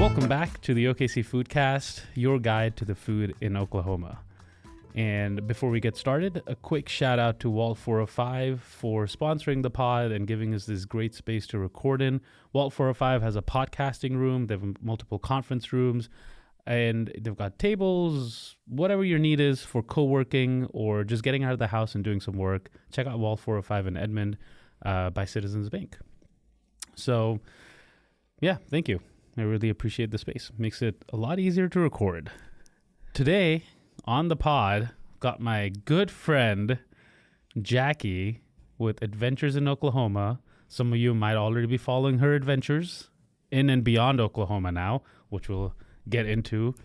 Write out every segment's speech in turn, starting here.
Welcome back to the OKC Foodcast, your guide to the food in Oklahoma. And before we get started, a quick shout out to Walt 405 for sponsoring the pod and giving us this great space to record in. Walt 405 has a podcasting room. They have multiple conference rooms, and they've got tables, whatever your need is for co-working or just getting out of the house and doing some work. Check out Walt 405 in Edmond by Citizens Bank. So, yeah, thank you. I really appreciate the space. Makes it a lot easier to record. Today, on the pod, got my good friend, Jackie, with Adventures in Oklahoma. Some of you might already be following her adventures in and beyond Oklahoma now, which we'll get into.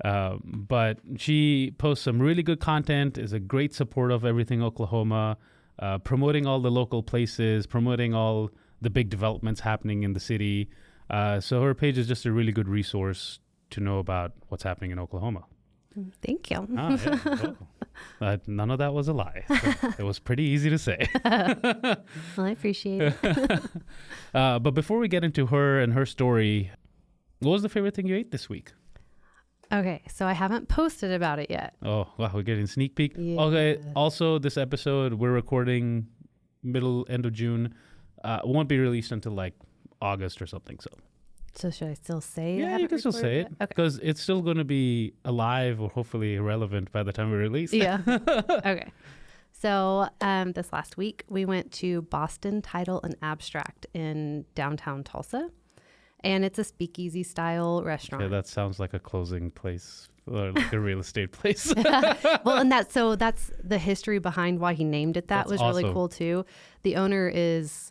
But she posts some really good content, is a great support of everything Oklahoma, promoting all the local places, promoting all the big developments happening in the city. So her page is just a really good resource to know about what's happening in Oklahoma. Thank you. Yeah. None of that was a lie. So it was pretty easy to say. Well, I appreciate it. But before we get into her and her story, what was the favorite thing you ate this week? Okay, so I haven't posted about it yet. Oh, wow, we're getting a sneak peek. Yeah. Okay, also this episode, we're recording end of June. Won't be released until like August or something. So should I still say it? yeah, you can still say it because it's still going to be alive or hopefully relevant by the time we release. Yeah. Okay. So this last week we went to Boston Title and Abstract in downtown Tulsa, and it's a speakeasy style restaurant. Yeah, that sounds like a closing place or like a real estate place. Well, and that's the history behind why he named it. That was really cool too. The owner is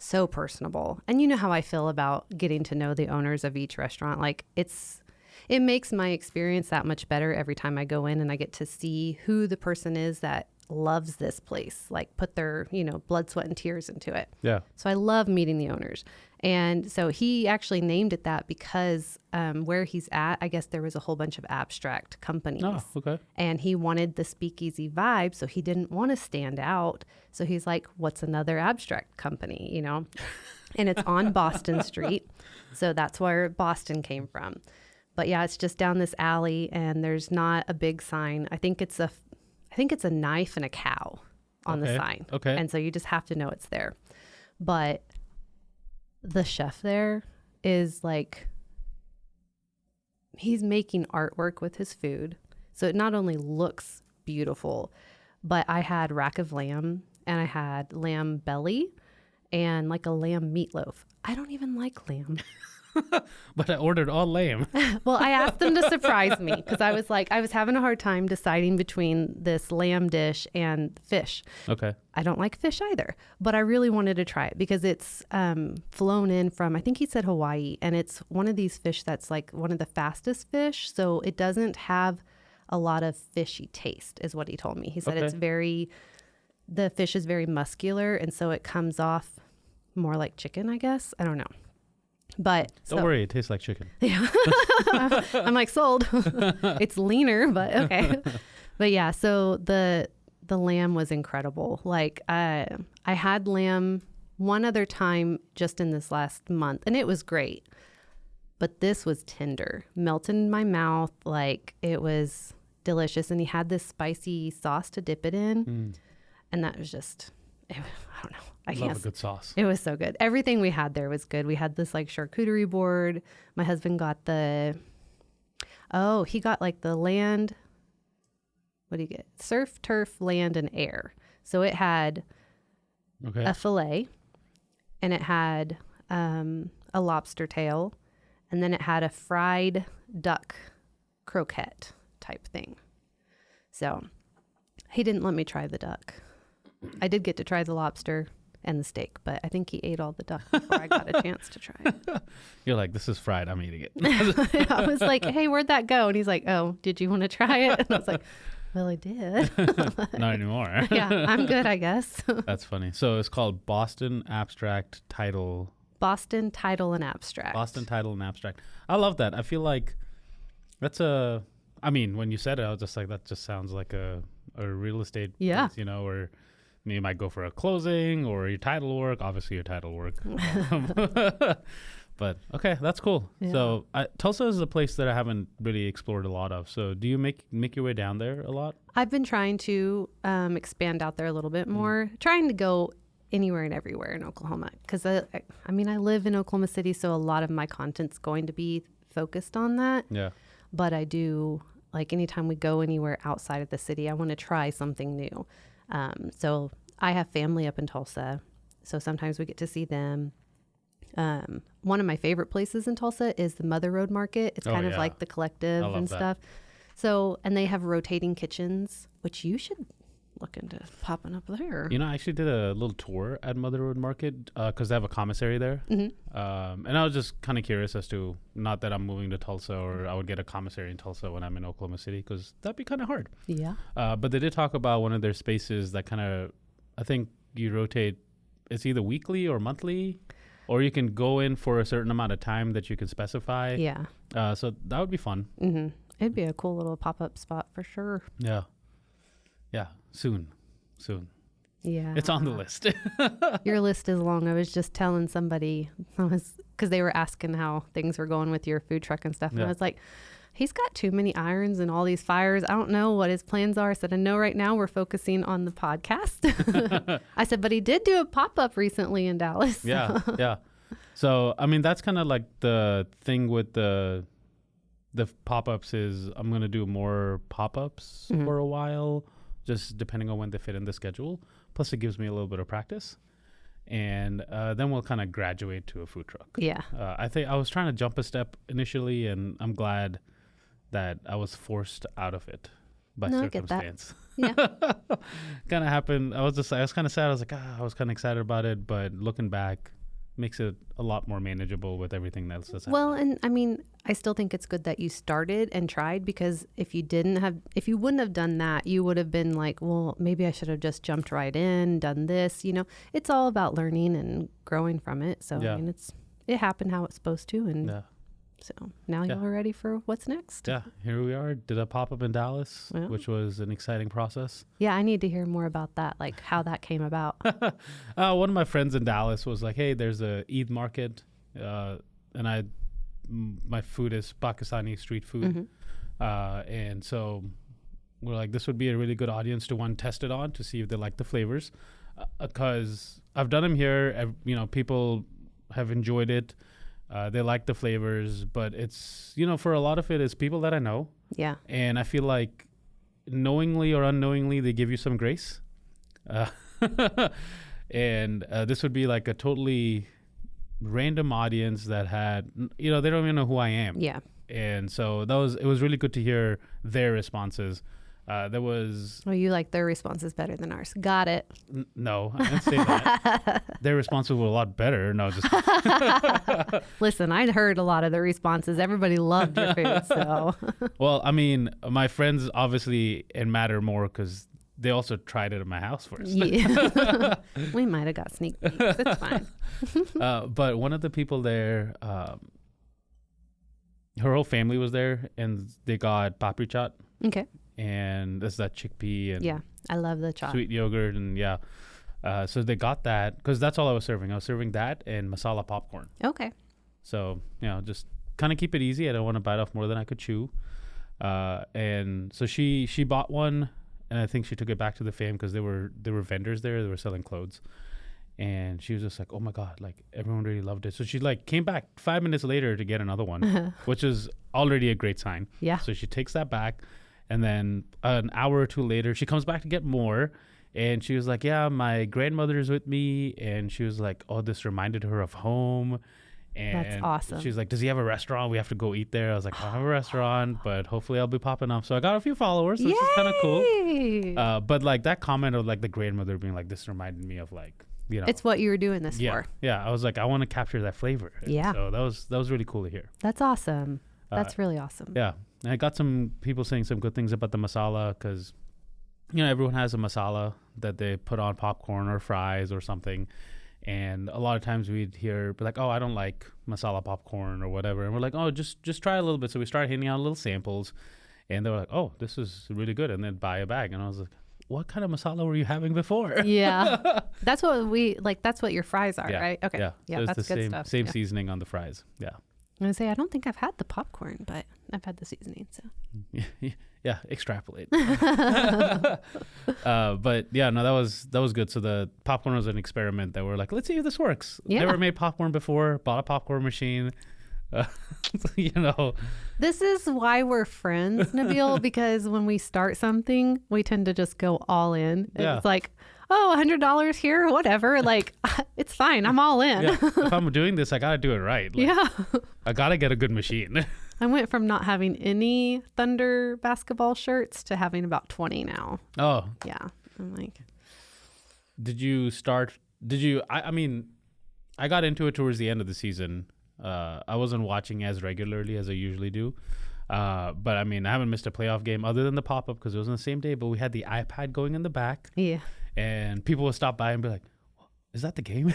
so personable. And you know how I feel about getting to know the owners of each restaurant. Like it makes my experience that much better every time I go in and I get to see who the person is that loves this place, like put their, blood, sweat, and tears into it. Yeah. So I love meeting the owners. And so he actually named it that because where he's at, I guess there was a whole bunch of abstract companies. Oh, okay. And he wanted the speakeasy vibe, so he didn't want to stand out. So he's like, what's another abstract company, And it's on Boston Street. So that's where Boston came from. But yeah, it's just down this alley and there's not a big sign. I think it's a knife and a cow on the sign. Okay. And so you just have to know it's there. But the chef there is like, he's making artwork with his food. So it not only looks beautiful, but I had rack of lamb and I had lamb belly and like a lamb meatloaf. I don't even like lamb. But I ordered all lamb. Well, I asked them to surprise me because I was having a hard time deciding between this lamb dish and fish. Okay. I don't like fish either, but I really wanted to try it because it's flown in from, I think he said Hawaii, and it's one of these fish that's like one of the fastest fish. So it doesn't have a lot of fishy taste is what he told me. He said the fish is very muscular, and so it comes off more like chicken, I guess. I don't know. But don't worry, it tastes like chicken. Yeah. I'm like, sold. It's leaner, but okay. But yeah, so the lamb was incredible. Like I had lamb one other time just in this last month, and it was great. But this was tender, melted in my mouth. Like it was delicious. And he had this spicy sauce to dip it in. And that was just, I don't know. I love a good sauce. It was so good. Everything we had there was good. We had this like charcuterie board. My husband got he got like the land. What do you get? Surf, turf, land, and air. So it had a fillet, and it had a lobster tail, and then it had a fried duck croquette type thing. So he didn't let me try the duck. I did get to try the lobster and the steak, but I think he ate all the duck before I got a chance to try it. You're like, this is fried. I'm eating it. I was like, hey, where'd that go? And he's like, oh, did you want to try it? And I was like, well, I did. Not anymore. Yeah, I'm good, I guess. That's funny. So it's called Boston Title and Abstract. Boston Title and Abstract. I love that. I feel like that's when you said it, I was just like, that just sounds like a real estate place, or you might go for a closing or your title work. Obviously your title work. But okay, that's cool. Yeah. So Tulsa is a place that I haven't really explored a lot of. So do you make your way down there a lot? I've been trying to expand out there a little bit more, trying to go anywhere and everywhere in Oklahoma. Because I live in Oklahoma City, so a lot of my content's going to be focused on that. Yeah. But I do, like, anytime we go anywhere outside of the city, I want to try something new. So I have family up in Tulsa, so sometimes we get to see them. One of my favorite places in Tulsa is the Mother Road Market. It's kind of like the Collective and stuff. So, and they have rotating kitchens, which you should look into popping up there. You know, I actually did a little tour at Mother Road Market because they have a commissary there. Mm-hmm. And I was just kind of curious as to, not that I'm moving to Tulsa or I would get a commissary in Tulsa when I'm in Oklahoma City, because that'd be kind of hard. Yeah. But they did talk about one of their spaces that kind of, I think you rotate, it's either weekly or monthly, or you can go in for a certain amount of time that you can specify. Yeah. So that would be fun. Mm-hmm. It'd be a cool little pop-up spot for sure. Yeah. Yeah. Soon. Yeah. It's on the list. Your list is long. I was just telling somebody, because they were asking how things were going with your food truck and stuff. And I was like, he's got too many irons and all these fires. I don't know what his plans are. I said, I know right now we're focusing on the podcast. I said, but he did do a pop-up recently in Dallas. Yeah. Yeah. So, I mean, that's kind of like the thing with the pop-ups is I'm going to do more pop-ups for a while, just depending on when they fit in the schedule. Plus, it gives me a little bit of practice. And then we'll kind of graduate to a food truck. Yeah. I think I was trying to jump a step initially, and I'm glad that I was forced out of it by circumstance. Yeah. Kind of happened. I was kind of sad. I was like, I was kind of excited about it, but looking back, makes it a lot more manageable with everything else that's happening. Well, and I mean, I still think it's good that you started and tried, because if you wouldn't have done that, you would have been like, well, maybe I should have just jumped right in, done this. You know, it's all about learning and growing from it. So I mean, it happened how it's supposed to, and so now you're ready for what's next. Yeah, here we are. Did a pop-up in Dallas, which was an exciting process. Yeah, I need to hear more about that, like how that came about. One of my friends in Dallas was like, hey, there's a Eid market, and my food is Pakistani street food. And so we're like, this would be a really good audience to test it on to see if they like the flavors. Because I've done them here, people have enjoyed it. They like the flavors, but it's, for a lot of it, it's people that I know. Yeah. And I feel like knowingly or unknowingly, they give you some grace. And this would be like a totally random audience that had, they don't even know who I am. Yeah. And so it was really good to hear their responses. There was... Oh, you like their responses better than ours. Got it. No, I didn't say that. Their responses were a lot better. No, just... Listen, I heard a lot of the responses. Everybody loved your food, so... Well, I mean, my friends obviously it matter more because they also tried it at my house first. Yeah. We might have got sneak peeks. It's fine. But one of the people there, her whole family was there, and they got papri chaat. Okay. And that's that chickpea and I love the chaat. Sweet yogurt and so they got that because that's all I was serving. I was serving that and masala popcorn. Okay. So just kind of keep it easy. I don't want to bite off more than I could chew. And so she bought one, and I think she took it back to the fam because there were vendors there. They were selling clothes, and she was just like, "Oh my god!" Like everyone really loved it. So she came back 5 minutes later to get another one, which is already a great sign. Yeah. So she takes that back. And then an hour or two later, she comes back to get more. And she was like, yeah, my grandmother's with me. And she was like, oh, this reminded her of home. And that's awesome. She's like, does he have a restaurant? We have to go eat there. I was like, I don't have a restaurant, but hopefully I'll be popping up. So I got a few followers, which is kind of cool. But like that comment of like the grandmother being like, this reminded me of like, it's what you were doing this for. Yeah. I was like, I want to capture that flavor. Yeah. So that was really cool to hear. That's awesome. That's really awesome. Yeah. And I got some people saying some good things about the masala because, everyone has a masala that they put on popcorn or fries or something. And a lot of times we'd hear like, oh, I don't like masala popcorn or whatever. And we're like, oh, just try a little bit. So we started handing out little samples. And they were like, oh, this is really good. And then buy a bag. And I was like, what kind of masala were you having before? Yeah. That's what we like. That's what your fries are, right? Okay. Yeah. So that's it's the good same, stuff. same seasoning on the fries. Yeah. I'm going to say, I don't think I've had the popcorn, but I've had the seasoning. So yeah, extrapolate. But yeah, no, that was good. So the popcorn was an experiment that we're like, let's see if this works. Yeah. Never made popcorn before, bought a popcorn machine. You know, this is why we're friends, Nabil, because when we start something, we tend to just go all in. Yeah. It's like, oh, $100 here, whatever. Like, it's fine. I'm all in. yeah, if I'm doing this, I got to do it right. Like, Yeah. I got to get a good machine. I went from not having any Thunder basketball shirts to having about 20 now. Oh. Yeah. I'm like, I mean, I got into it towards the end of the season. I wasn't watching as regularly as I usually do. But I mean, I haven't missed a playoff game other than the pop-up because it was on the same day, but we had the iPad going in the back. yeah. And people would stop by and be like, is that the game?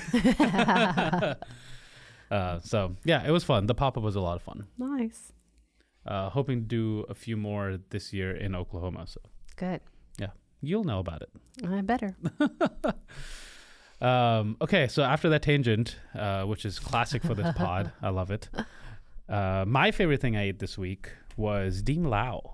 So yeah, it was fun. The pop-up was a lot of fun. Nice. Hoping to do a few more this year in Oklahoma. So Good. yeah, you'll know about it. I better. Okay, so after that tangent, which is classic for this pod, I love it. My favorite thing I ate this week was Deem Lao.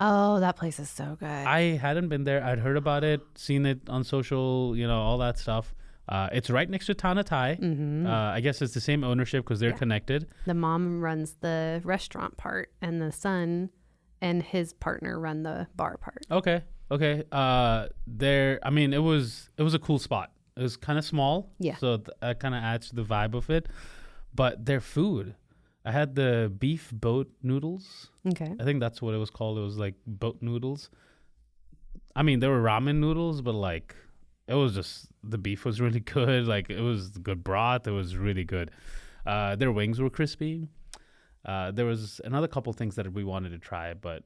Oh, that place is so good. I hadn't been there. I'd heard about it, seen it on social, all that stuff. It's right next to Tana Thai. Mm-hmm. I guess it's the same ownership because they're connected. The mom runs the restaurant part, and the son and his partner run the bar part. Okay. I mean, it was a cool spot. It was kind of small. Yeah. So that kind of adds to the vibe of it. But their food, I had the beef boat noodles. Okay. I think that's what it was called. It was like boat noodles. I mean, there were ramen noodles, but like it was just, the beef was really good. Like it was good broth. It was really good. Their wings were crispy. There was another couple things that we wanted to try, but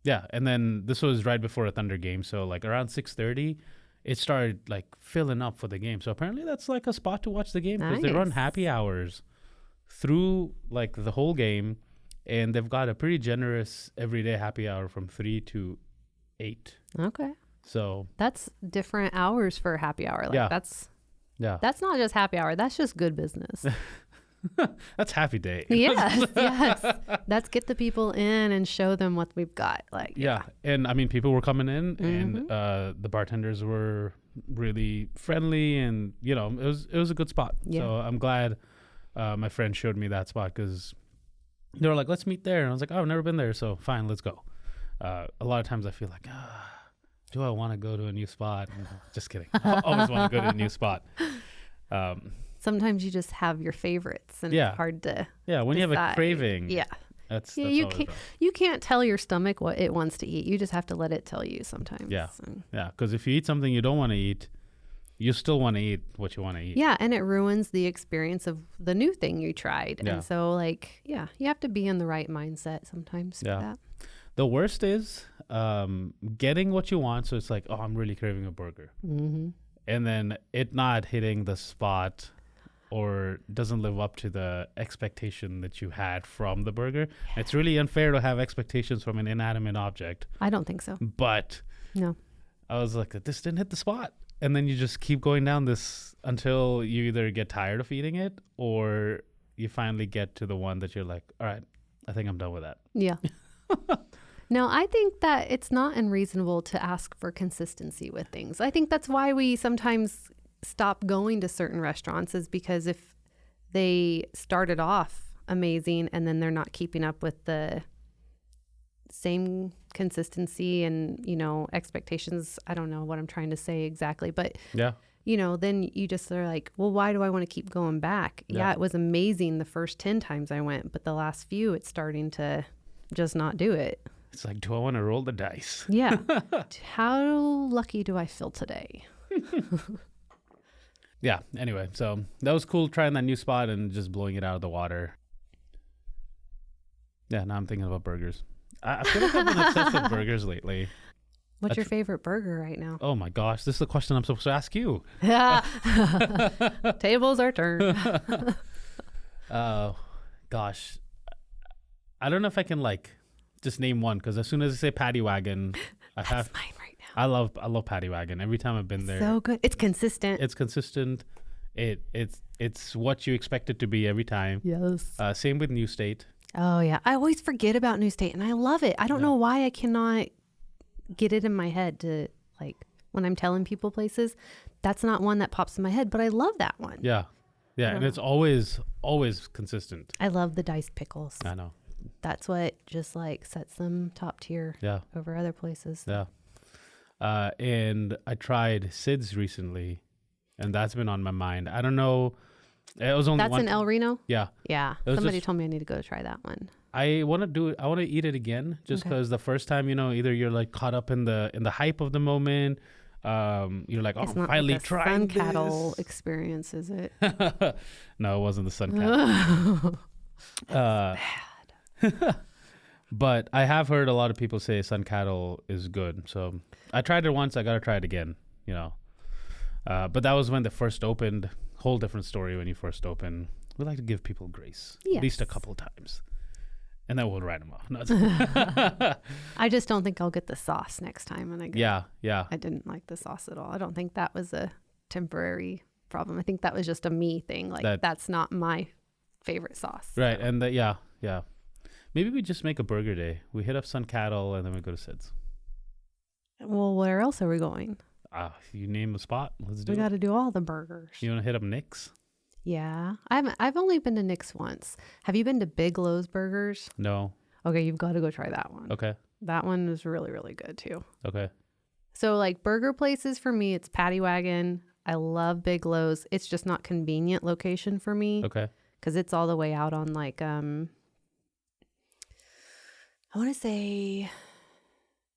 yeah. And then this was right before a Thunder game. So like around 6:30, it started like filling up for the game. So apparently that's like a spot to watch the game because they run happy hours through like the whole game. And they've got a pretty generous everyday happy hour from 3 to 8. Okay. So that's different hours for a happy hour. Like that's not just happy hour. That's just good business. That's happy day. Yes. That's get the people in and show them what we've got. Like yeah. And I mean, people were coming in and the bartenders were really friendly and it was a good spot. Yeah. So I'm glad my friend showed me that spot because they were like, let's meet there. And I was like, oh, I've never been there. So fine, let's go. A lot of times I feel like, do I want to go to a new spot? Just kidding. I always want to go to a new spot. Sometimes you just have your favorites and it's hard to when decide. you have a craving. Yeah. That's you can't tell your stomach what it wants to eat. You just have to let it tell you sometimes. Yeah. Yeah. Because if you eat something you don't want to eat, you still want to eat what you want to eat. Yeah. And it ruins the experience of the new thing you tried. Yeah. And so you have to be in the right mindset sometimes for that. The worst is getting what you want. So it's like, oh, I'm really craving a burger. Mm-hmm. And then it not hitting the spot or doesn't live up to the expectation that you had from the burger. Yeah. It's really unfair to have expectations from an inanimate object. I don't think so. But no, I was like, this didn't hit the spot. And then you just keep going down this until you either get tired of eating it or you finally get to the one that you're like, all right, I think I'm done with that. Yeah. No, I think that it's not unreasonable to ask for consistency with things. I think that's why we sometimes stop going to certain restaurants, is because if they started off amazing and then they're not keeping up with the same consistency and, expectations. I don't know what I'm trying to say exactly, but then you just are like, well, why do I want to keep going back? Yeah, it was amazing the first 10 times I went, but the last few, it's starting to just not do it. It's like, do I want to roll the dice? Yeah. How lucky do I feel today? Yeah. Anyway, so that was cool trying that new spot and just blowing it out of the water. Yeah. Now I'm thinking about burgers. I feel like I've been obsessed with burgers lately. What's your favorite burger right now? Oh my gosh. This is the question I'm supposed to ask you. Tables are turned. Gosh. I don't know if I can just name one, because as soon as I say Patty Wagon, That's mine right now. I love Patty Wagon. Every time I've been there, So good. It's consistent. it's consistent. It's what you expect it to be every time. Yes. Same with New State. Oh yeah. I always forget about New State and I love it. I don't know why I cannot get it in my head to like when I'm telling people places, that's not one that pops in my head, but I love that one. Yeah. Yeah. And it's always consistent. I love the diced pickles. I know. That's what just like sets them top tier over other places. Yeah. And I tried Sid's recently, and that's been on my mind. I don't know. It was only That's in El Reno? Yeah. Yeah. Somebody told me I need to go try that one. I want to eat it again just because the first time, either you're like caught up in the hype of the moment. You're like, oh, it's I'm not finally like a trying sun this. cattle experience, is it? No, it wasn't the sun cattle. Bad. But I have heard a lot of people say sun cattle is good. So I tried it once. I got to try it again, But that was when they first opened. Whole different story when you first open. We like to give people grace, at least a couple of times. And then we'll write them off. No, I just don't think I'll get the sauce next time when I go. Yeah. I didn't like the sauce at all. I don't think that was a temporary problem. I think that was just a me thing. Like that's not my favorite sauce. Right. So. And yeah. Maybe we just make a burger day. We hit up Sun Cattle and then we go to Sid's. Well, where else are we going? You name a spot. Let's do it. We got to do all the burgers. You want to hit up Nick's? Yeah. I've only been to Nick's once. Have you been to Big Lowe's Burgers? No. Okay, you've got to go try that one. Okay. That one is really, really good too. Okay. So like burger places for me, it's Patty Wagon. I love Big Lowe's. It's just not convenient location for me. Okay. Because it's all the way out on like, I want to say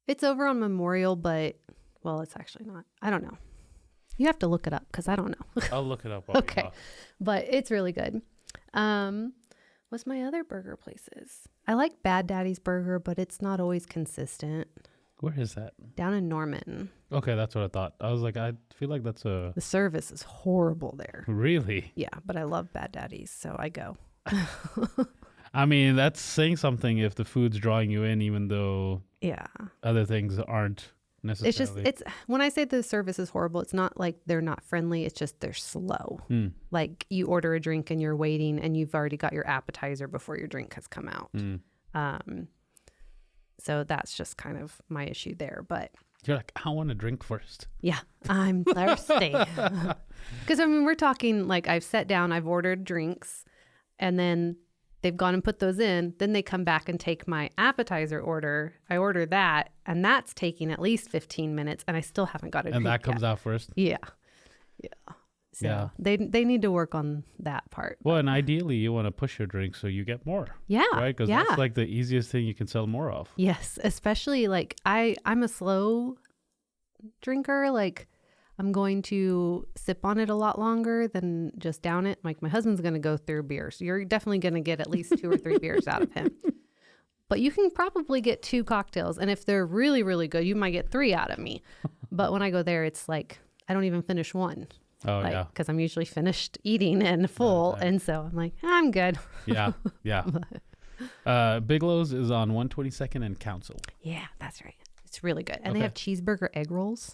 it's over on Memorial, but well, it's actually not. I don't know. You have to look it up because I don't know. I'll look it up. Okay. But it's really good. What's my other burger places? I like Bad Daddy's Burger, but it's not always consistent. Where is that? Down in Norman. Okay, that's what I thought. I was like, I feel like that's The service is horrible there. Really? Yeah, but I love Bad Daddy's, so I go. I mean, that's saying something if the food's drawing you in, even though other things aren't necessarily. It's when I say the service is horrible, it's not like they're not friendly. It's just they're slow. Like you order a drink and you're waiting and you've already got your appetizer before your drink has come out. So that's just kind of my issue there. But you're like, I want a drink first. Yeah, I'm thirsty. Because I mean, we're talking like I've sat down, I've ordered drinks, and then they've gone and put those in. Then they come back and take my appetizer order. I order that, and that's taking at least 15 minutes, and I still haven't got a drink And that yet. comes out first? Yeah. So they need to work on that part. Well, and ideally, you want to push your drink so you get more. Yeah. Right? Because that's like the easiest thing you can sell more of. Yes. Especially like I'm a slow drinker. Like I'm going to sip on it a lot longer than just down it. Like my husband's going to go through beers. So you're definitely going to get at least 2 or 3 beers out of him. But you can probably get 2 cocktails. And if they're really, really good, you might get 3 out of me. But when I go there, it's like I don't even finish one. Oh, yeah. Because I'm usually finished eating and full. Right. And so I'm like, I'm good. Yeah. Big Lowe's is on 122nd and Council. Yeah, that's right. It's really good. And they have cheeseburger egg rolls.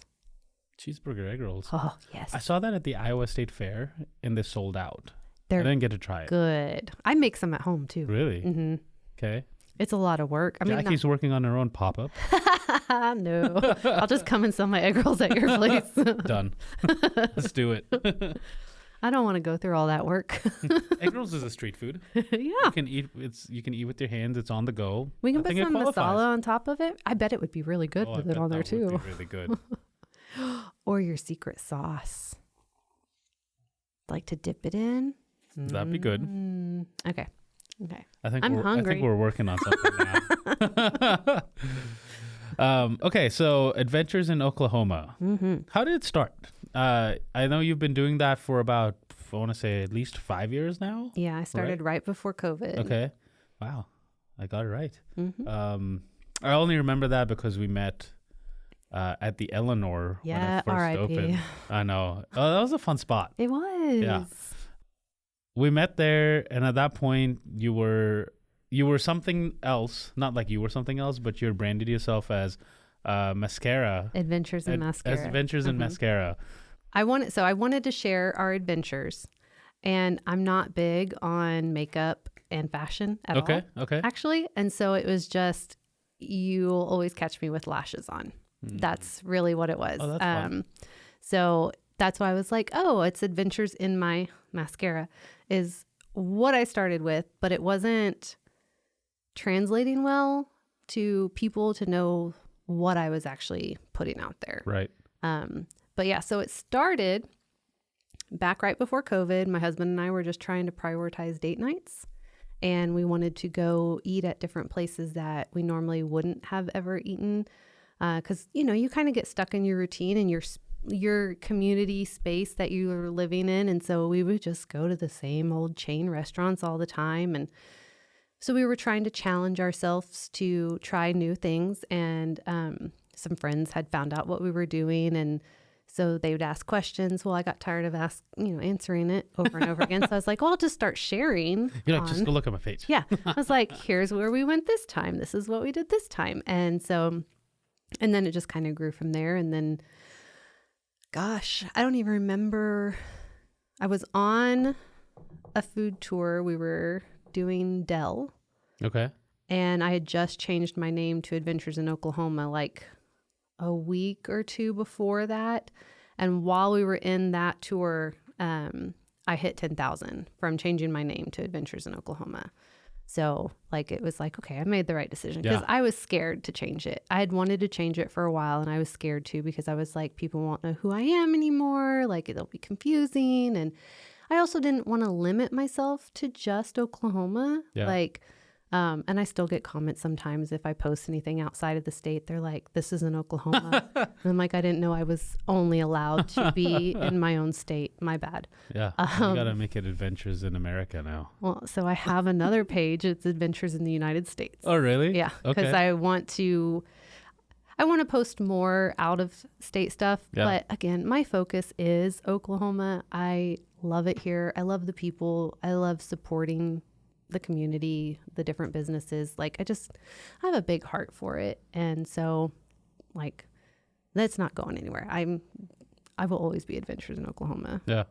Cheeseburger egg rolls. Oh, yes. I saw that at the Iowa State Fair and they sold out. They're I didn't get to try it. Good. I make some at home too. Really? Mm-hmm. Okay. It's a lot of work. I mean, Jackie's working on her own pop-up. No. I'll just come and sell my egg rolls at your place. Done. Let's do it. I don't want to go through all that work. Egg rolls is a street food. Yeah. You can eat with your hands. It's on the go. We can put some masala on top of it. I bet it would be really good with it on there too. Would be really good. Or your secret sauce. Like to dip it in. That'd be good. Okay. I think I'm hungry. I think we're working on something now. Okay, so Adventures in Oklahoma. Mm-hmm. How did it start? I know you've been doing that for about, I want to say, at least 5 years now. Yeah, I started right before COVID. Okay. Wow. I got it right. Mm-hmm. I only remember that because we met at the Eleanor when it first opened. I know. Oh, that was a fun spot. It was. Yeah. We met there, and at that point, you were something else. Not like you were something else, but you branded yourself as mascara. Adventures in Mascara. Adventures in Mascara. I wanted to share our adventures, and I'm not big on makeup and fashion at all. Okay. Actually, and so it was just, you'll always catch me with lashes on. That's really what it was. Oh, that's fun. So that's why I was like, oh, it's Adventures in My Mascara is what I started with, but it wasn't translating well to people to know what I was actually putting out there. Right. But yeah, so it started back right before COVID. My husband and I were just trying to prioritize date nights, and we wanted to go eat at different places that we normally wouldn't have ever eaten. Because, you kind of get stuck in your routine and your community space that you are living in. And so we would just go to the same old chain restaurants all the time. And so we were trying to challenge ourselves to try new things. And some friends had found out what we were doing. And so they would ask questions. Well, I got tired of answering it over and over again. So I was like, well, I'll just start sharing. Just go look at my page. Yeah. I was like, here's where we went this time. This is what we did this time. And then it just kind of grew from there. And then, gosh, I don't even remember. I was on a food tour. We were doing Dell. Okay. And I had just changed my name to Adventures in Oklahoma like a week or two before that. And while we were in that tour, I hit 10,000 from changing my name to Adventures in Oklahoma. So it was like, okay, I made the right decision, because I was scared to change it. I had wanted to change it for a while, and I was scared too, because I was like, people won't know who I am anymore. Like, it'll be confusing. And I also didn't want to limit myself to just Oklahoma. Yeah. And I still get comments sometimes if I post anything outside of the state. They're like, this is in Oklahoma. And I'm like, I didn't know I was only allowed to be in my own state. My bad. Yeah. You got to make it Adventures in America now. Well, so I have another page. It's Adventures in the United States. Oh, really? Yeah. Because I want to post more out of state stuff. Yeah. But again, my focus is Oklahoma. I love it here. I love the people. I love supporting the community, the different businesses. I have a big heart for it. And so that's not going anywhere. I will always be Adventures in Oklahoma. Yeah.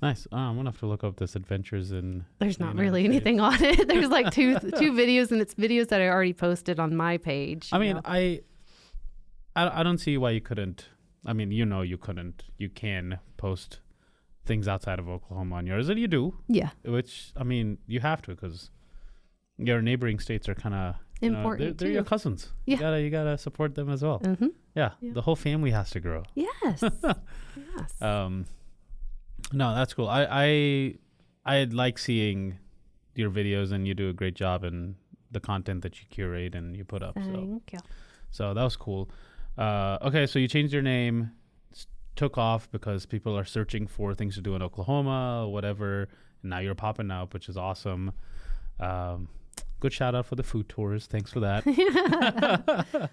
Nice. I'm gonna have to look up this Adventures in. There's not really anything on it. There's two videos, and it's videos that I already posted on my page. I mean, I don't see why you couldn't. I mean, you couldn't. You can post things outside of Oklahoma on yours, and you do. Yeah. Which, I mean, you have to, because your neighboring states are kind of important. They're your cousins. Yeah. You gotta support them as well. Mm-hmm. Yeah. The whole family has to grow. Yes. Yes. No, that's cool. I like seeing your videos, and you do a great job in the content that you curate and you put up. Thank you. So that was cool. Okay, so you changed your name, took off because people are searching for things to do in Oklahoma, whatever. And now you're popping up, which is awesome. Good shout out for the food tours. Thanks for that.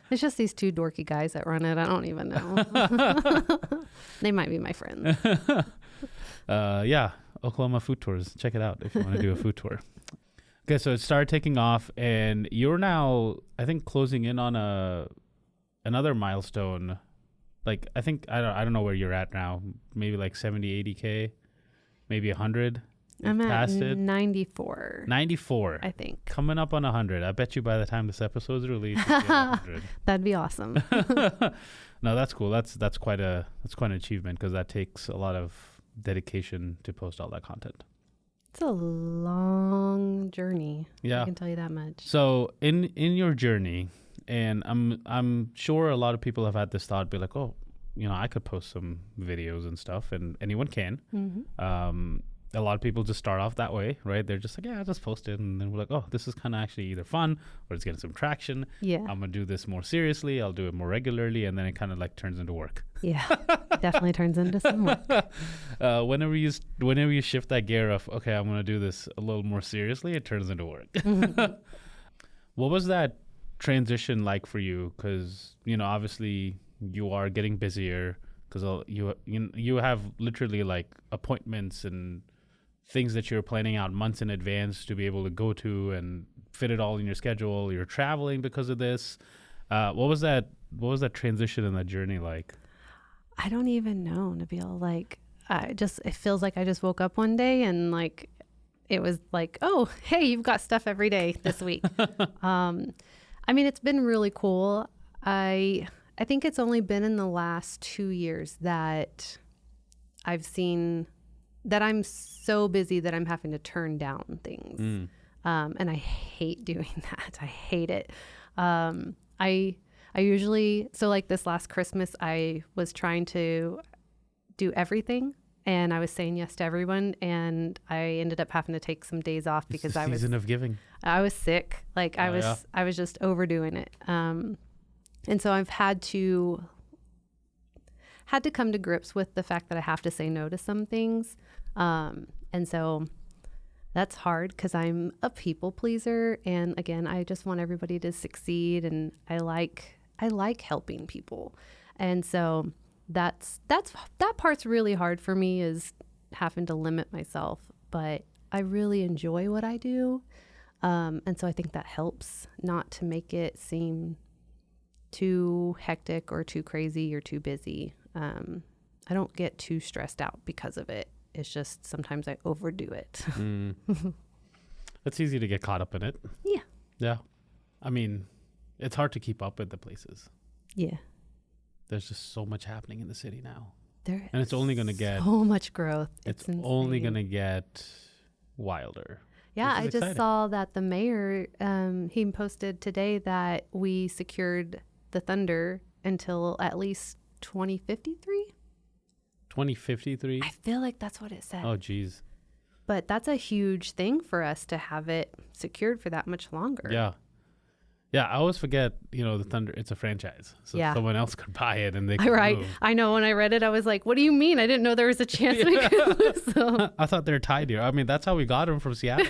It's just these two dorky guys that run it. I don't even know. They might be my friends. Yeah, Oklahoma food tours. Check it out if you want to do a food tour. Okay, so it started taking off, and you're now, I think, closing in on another milestone. I think, I don't know where you're at now. Maybe 70, 80K, maybe 100. I'm at 94. 94. I think. Coming up on 100. I bet you by the time this episode's released, you'll be at 100. That'd be awesome. No, that's cool. That's quite an achievement, because that takes a lot of dedication to post all that content. It's a long journey. Yeah, I can tell you that much. So in your journey, and I'm sure a lot of people have had this thought, be like, oh, I could post some videos and stuff, and anyone can. Mm-hmm. A lot of people just start off that way, right? They're just like, yeah, I'll just post it. And then we're like, oh, this is kind of actually either fun or it's getting some traction. Yeah. I'm going to do this more seriously. I'll do it more regularly. And then it kind of turns into work. Yeah, definitely turns into some work. Whenever you shift that gear of, okay, I'm going to do this a little more seriously, it turns into work. Mm-hmm. What was that transition like for you? Because, obviously you are getting busier, because you have literally appointments and things that you're planning out months in advance to be able to go to and fit it all in your schedule. You're traveling because of this. What was that transition in that journey like? I don't even know, Nabil. Like, it feels like I just woke up one day and like, it was like, oh, hey, you've got stuff every day this week. I mean, it's been really cool. I think it's only been in the last 2 years that I've seen that I'm so busy that I'm having to turn down things. And I hate doing that. I hate it. I usually, so like this last Christmas, I was trying to do everything and I was saying yes to everyone. And I ended up having to take some days off because I was season of giving. I was sick. Like I was just overdoing it. And so I've had to come to grips with the fact that I have to say no to some things. And so that's hard because I'm a people pleaser. And again, I just want everybody to succeed. And I like helping people. And so that part's really hard for me, is having to limit myself, but I really enjoy what I do. And so I think that helps not to make it seem too hectic or too crazy or too busy. I don't get too stressed out because of it. It's just sometimes I overdo it. It's easy to get caught up in it. Yeah. Yeah. I mean, it's hard to keep up with the places. Yeah. There's just so much happening in the city now. And it's only going to get so much growth. It's only going to get wilder. Yeah, I just saw that the mayor, he posted today that we secured the Thunder until at least 2053. 2053? I feel like that's what it said. Oh, geez. But that's a huge thing for us to have it secured for that much longer. Yeah. Yeah, I always forget, the Thunder, it's a franchise. So someone else could buy it and they could move. I know, when I read it, I was like, what do you mean? I didn't know there was a chance we could lose them. I thought they're tied here. I mean, that's how we got them from Seattle.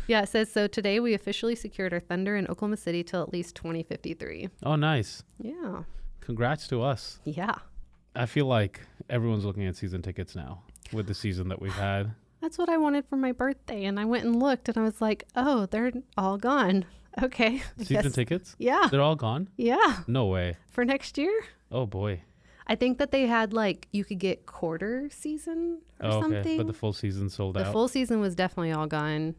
Yeah, it says, so today we officially secured our Thunder in Oklahoma City till at least 2053. Oh, nice. Yeah. Congrats to us. Yeah. I feel like everyone's looking at season tickets now with the season that we've had. That's what I wanted for my birthday. And I went and looked and I was like, oh, they're all gone. Okay. Season tickets? Yeah. They're all gone? Yeah. No way. For next year? Oh, boy. I think that they had you could get quarter season or something. Okay. But the full season sold out. The full season was definitely all gone.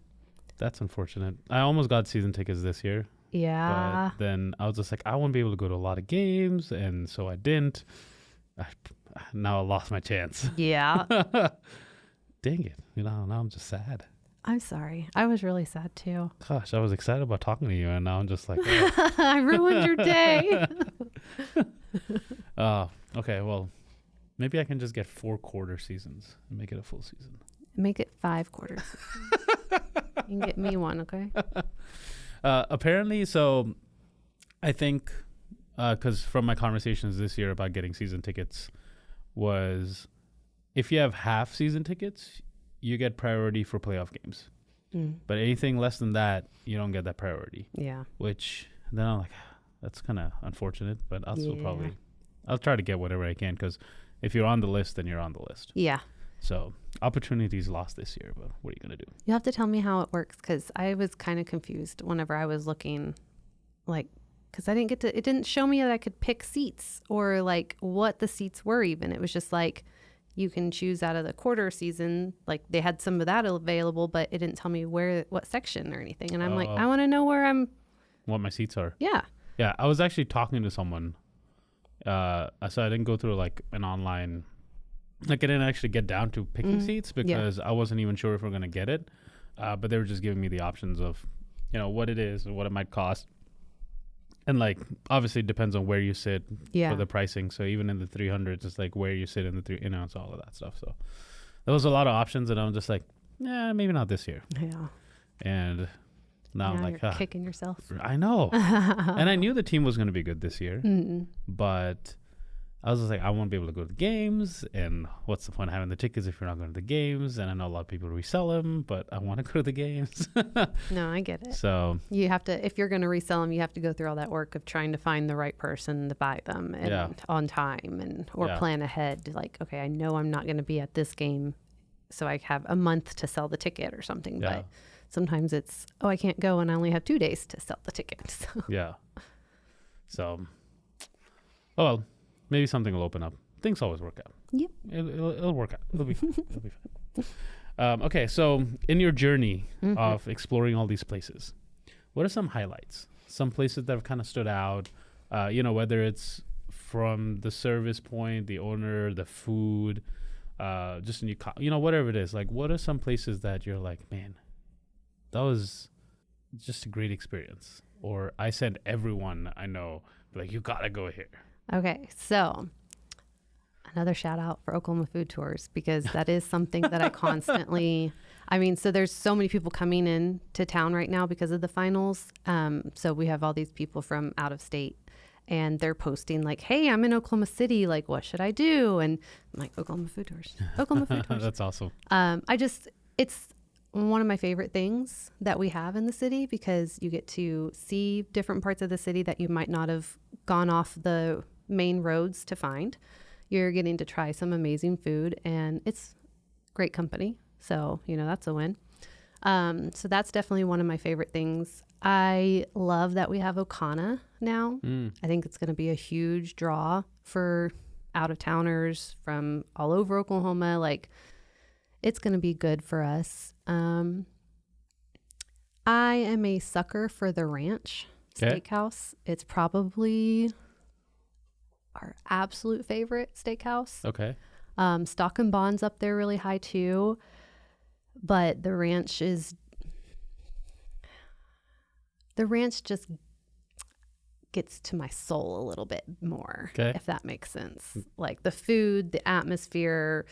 That's unfortunate. I almost got season tickets this year. Yeah. But then I was just like, I won't be able to go to a lot of games. And so I didn't. Now I lost my chance. Yeah. Dang it. Now I'm just sad. I'm sorry. I was really sad too. Gosh, I was excited about talking to you, and now I'm just like, oh. I ruined your day. Okay, well, maybe I can just get 4 quarter seasons and make it a full season. Make it 5 quarters. You can get me one, okay? Apparently, so I think, because from my conversations this year about getting season tickets, was if you have half season tickets, you get priority for playoff games. But anything less than that, you don't get that priority. Yeah. Which then I'm like, that's kind of unfortunate, but I'll still I'll try to get whatever I can, because if you're on the list, then you're on the list. Yeah. So opportunities lost this year, but what are you going to do? You have to tell me how it works, because I was kind of confused whenever I was looking, because I didn't get to, it didn't show me that I could pick seats or what the seats were even. It was just you can choose out of the quarter season. They had some of that available, but it didn't tell me what section or anything. And I'm I want to know what my seats are. Yeah. Yeah. I was actually talking to someone. So I didn't go through an online, I didn't actually get down to picking seats because I wasn't even sure if we're going to get it. But they were just giving me the options of, what it is and what it might cost. And obviously it depends on where you sit for the pricing. So even in the 300s, it's where you sit in the it's all of that stuff. So there was a lot of options, and I'm just maybe not this year. Yeah. And now I'm you're kicking yourself. I know. And I knew the team was going to be good this year, but I was just I won't be able to go to the games, and what's the point of having the tickets if you're not going to the games? And I know a lot of people resell them, but I want to go to the games. No, I get it. So you have to, if you're going to resell them, you have to go through all that work of trying to find the right person to buy them and on time or plan ahead. Okay, I know I'm not going to be at this game, so I have a month to sell the ticket or something. Yeah. But sometimes it's, I can't go and I only have 2 days to sell the ticket. So. Yeah. So, oh well, maybe something will open up. Things always work out. Yep. It'll work out. It'll be fine. It'll be fine. Okay, so in your journey of exploring all these places, what are some highlights? Some places that have kind of stood out, whether it's from the service point, the owner, the food, just a new, whatever it is. Like, what are some places that you're like, man, that was just a great experience? Or I send everyone I know, like, you gotta go here. Okay, so another shout out for Oklahoma Food Tours, because that is something that I constantly, so there's so many people coming in to town right now because of the finals. So we have all these people from out of state and they're posting like, hey, I'm in Oklahoma City. Like, what should I do? And I'm like, Oklahoma Food Tours, Oklahoma Food Tours. That's awesome. It's one of my favorite things that we have in the city, because you get to see different parts of the city that you might not have gone off the main roads to find. You're getting to try some amazing food, and it's great company. So, that's a win. So that's definitely one of my favorite things. I love that we have Okana now. I think it's going to be a huge draw for out-of-towners from all over Oklahoma. Like, it's going to be good for us. I am a sucker for the Ranch Steakhouse. It's probably our absolute favorite steakhouse. Okay. Stock and Bond's up there really high too, but the Ranch just gets to my soul a little bit more, if that makes sense. Like the food, the atmosphere,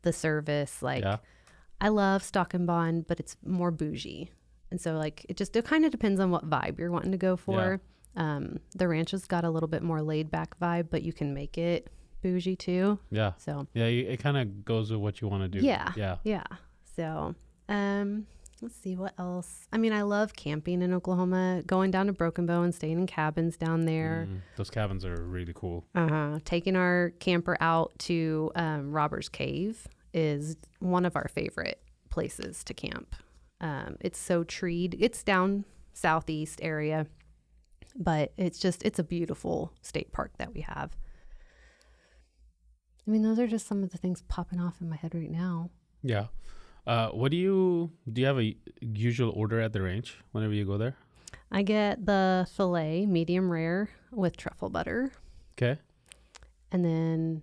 the service, I love Stock and Bond, but it's more bougie. And so it kind of depends on what vibe you're wanting to go for. The Ranch has got a little bit more laid back vibe, but you can make it bougie too. Yeah. So it kind of goes with what you want to do. Yeah. So, let's see what else. I love camping in Oklahoma, going down to Broken Bow and staying in cabins down there. Those cabins are really cool. Taking our camper out to Robbers Cave is one of our favorite places to camp. It's so treed. It's down southeast area, but it's a beautiful state park that we have. Those are just some of the things popping off in my head right now. Yeah. What do you have a usual order at the Ranch whenever you go there? I get the filet medium rare with truffle butter. Okay. And then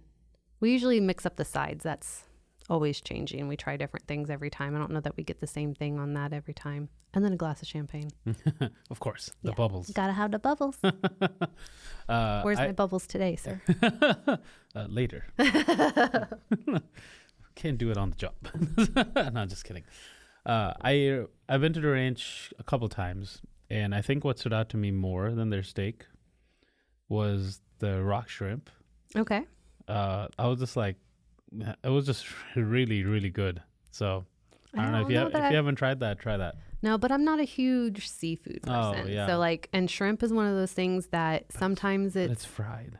we usually mix up the sides. That's always changing. We try different things every time. I don't know that we get the same thing on that every time. And then a glass of champagne. Of course. The bubbles. Gotta have the bubbles. Where's my bubbles today, sir? Later. Can't do it on the job. No, just kidding. I've been to the Ranch a couple times, and I think what stood out to me more than their steak was the rock shrimp. Okay. I was just like, it was just really, really good. So I don't know if you haven't tried that, try that. No, but I'm not a huge seafood person. Oh, yeah. So and shrimp is one of those things that sometimes it's fried.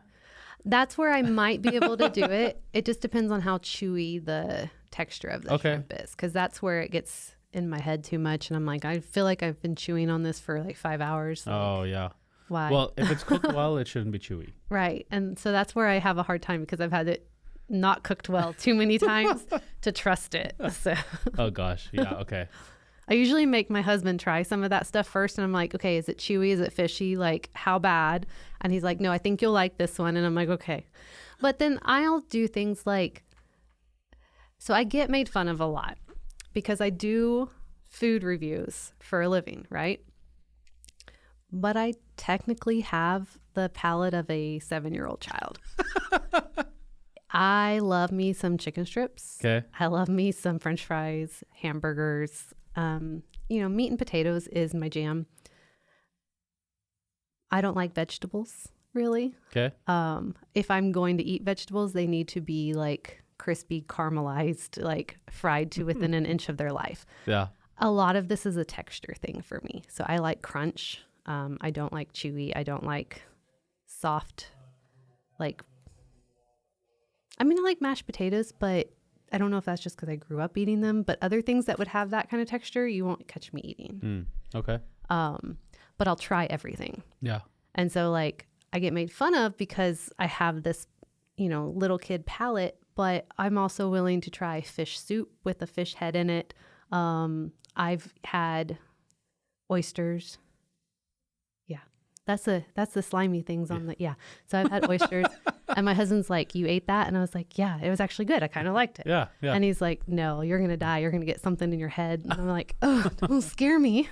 That's where I might be able to do it. It just depends on how chewy the texture of the shrimp is, because that's where it gets in my head too much. And I'm like, I feel like I've been chewing on this for 5 hours. Oh, yeah. Why? Well, if it's cooked well, it shouldn't be chewy. Right. And so that's where I have a hard time, because I've had it not cooked well too many times to trust it. So. Oh, gosh. Yeah. Okay. I usually make my husband try some of that stuff first. And I'm like, okay, is it chewy? Is it fishy? How bad? And he's like, no, I think you'll like this one. And I'm like, okay. But then I'll do things so I get made fun of a lot because I do food reviews for a living, right? But I technically have the palate of a 7-year-old child. I love me some chicken strips. Okay. I love me some French fries, hamburgers. Meat and potatoes is my jam. I don't like vegetables, really. Okay. If I'm going to eat vegetables, they need to be crispy, caramelized, fried to within an inch of their life. Yeah. A lot of this is a texture thing for me. So I like crunch. I don't like chewy. I don't like soft, I like mashed potatoes, but I don't know if that's just because I grew up eating them, but other things that would have that kind of texture, you won't catch me eating. Okay. But I'll try everything. Yeah. And so I get made fun of because I have this, little kid palate, but I'm also willing to try fish soup with a fish head in it. I've had oysters. Yeah. That's the slimy things on the, yeah. So I've had oysters and my husband's like, you ate that? And I was like, yeah, it was actually good. I kind of liked it. Yeah. Yeah. And he's like, no, you're going to die. You're going to get something in your head. And I'm like, oh, don't scare me.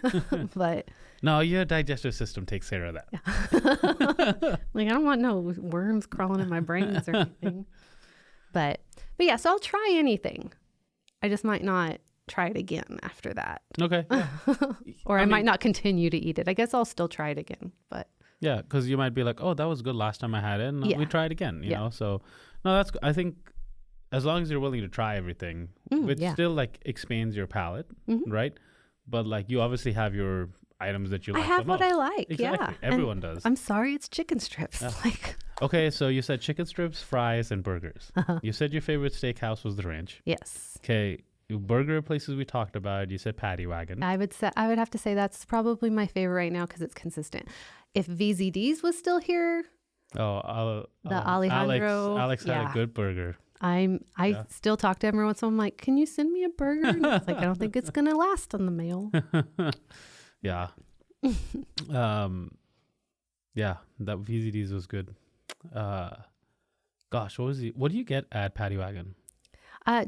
But no, your digestive system takes care of that. Yeah. Like, I don't want no worms crawling in my brains or anything. But yeah, so I'll try anything. I just might not try it again after that. Okay. Yeah. Or I might not continue to eat it. I guess I'll still try it again. But yeah, because you might be like, oh, that was good last time I had it, and we try it again, you know? So, no, I think as long as you're willing to try everything, which still like expands your palate, right? But like you obviously have your items that you like. I have what I like. Exactly. Yeah. Everyone does. I'm sorry, it's chicken strips. Yeah. Like. Okay, so you said chicken strips, fries, and burgers. You said your favorite steakhouse was the Ranch. Yes. Okay, burger places we talked about. You said Patty Wagon. I would have to say that's probably my favorite right now because it's consistent. If VZD's was still here, the Alejandro, Alex had a good burger. I still talk to him every once in a while. I'm like, can you send me a burger? And it's like, I don't think it's gonna last on the mail. Yeah. Yeah, that VZD's was good. Gosh, what do you get at Patty Wagon?